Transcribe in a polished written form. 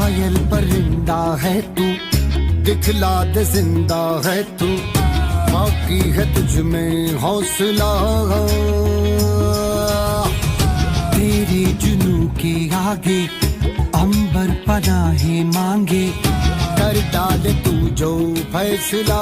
घायल परिंदा है तू, दिखला दे जिंदा है तू, बाकी है तुझ में हौसला। तेरे जुनू के आगे अंबर पनाहे मांगे, कर डाले तू जो फैसला।